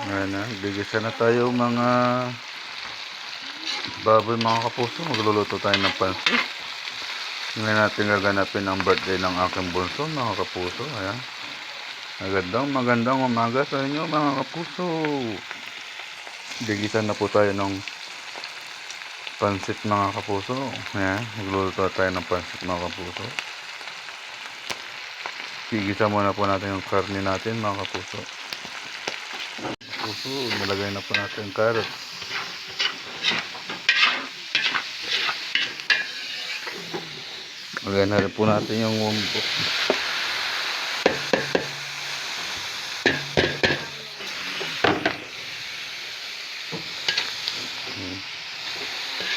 Ayan na, bigisan na tayo mga baboy mga kapuso. Magluluto tayo ng pansit. Ngayon natin gaganapin ang birthday ng aking bunso mga kapuso. Ayan. Magandang umaga sa inyo mga kapuso. Bigisan na po tayo ng pansit mga kapuso. Ayan, magluluto tayo ng pansit mga kapuso. Gigisa muna po natin yung karne natin mga kapuso. Nalagay na po natin yung carrots. Lagay na rin po natin yung wombo.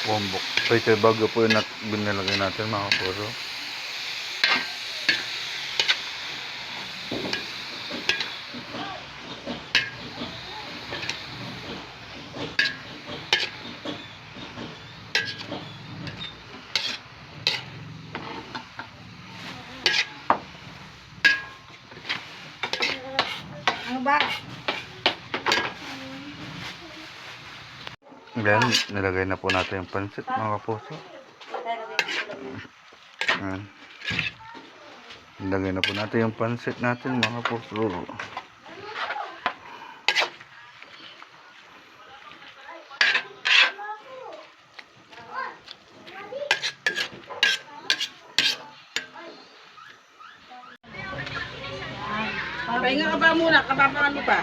Wombok. Pwede bago po yung binilagay natin mga kapuso. Ba? Ayan, nilagay na po natin yung pansit mga kapuso. Ayan. Nilagay na po natin yung pansit natin mga kapuso. Pahinga ka ba muna? Kapapakalo pa.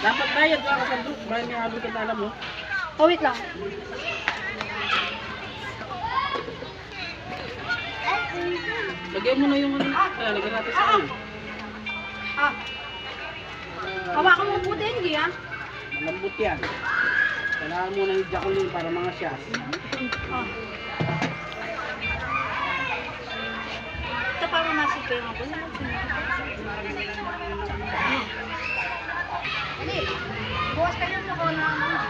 Dapat bayad ka sa duk. Bayan may halo kita alam mo. Oh, wait lang. Lagyan mo na yung ano. Kaya lagyan natin sa ano. Hawakan mo puti, hindi ah. Malambot yan. Kailangan mo na yung jaculin para mga siyas. Ito para nasipin ako. Hindi. Bukas ka lang ako na ano.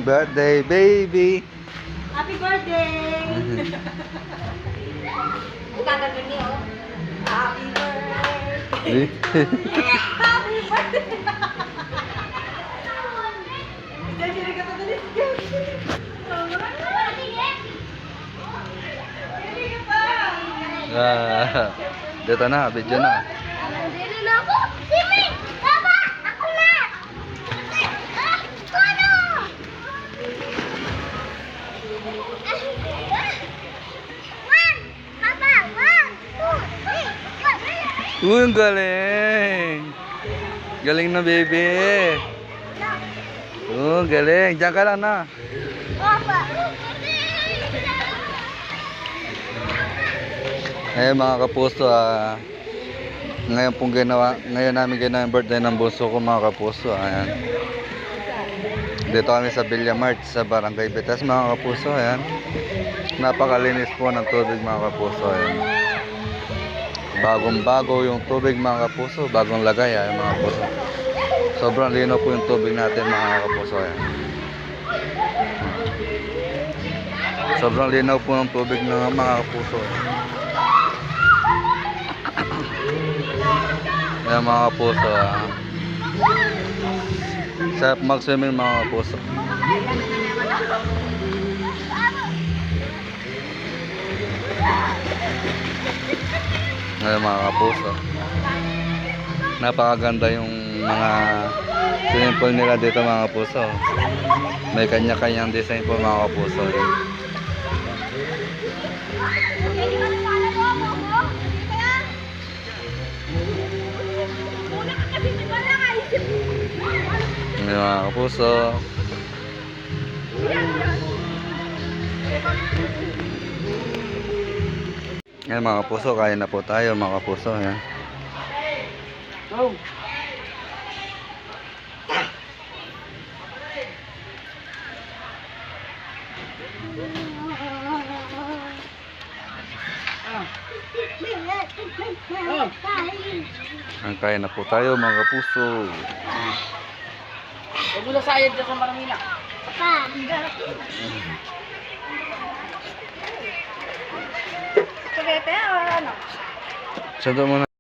Birthday baby. Happy birthday! Gagawin niyo. Happy birthday! Happy birthday! Dito na, video na. Dito na ako! Simi! Baba! Ako na! Ano? Papa! 1, 2, 3, 4! Ang galing! Galing na baby! Galing! Diyan ka lang na! Papa! Ngayon mga kapuso, ngayon namin ginawa yung birthday ng bunso ko mga kapuso. Ayan. Dito kami sa Villa Mart sa Barangay Bitas mga kapuso. Ayan. Napakalinis po ng tubig mga kapuso. Ayan. Bagong bago yung tubig mga kapuso, bagong lagay mga kapuso. Sobrang lino po yung tubig natin mga kapuso. Ayan. Sobrang linaw po ng tubig ng mga kapuso. Ayan mga kapuso. Sarap mag-swimming mga kapuso. Ayan mga kapuso. Napakaganda yung mga swimming pool nila dito mga kapuso. May kanya-kanyang design po mga kapuso. Ayan, mga kapuso. Ayan mga kapuso, kain na po tayo mga kapuso. Ayan. Oh. Ah. Oh. Ayan, kain na po tayo mga kapuso. Huwag mo na sayad dyan sa Maramina. Spaghetti or ano? Sado muna.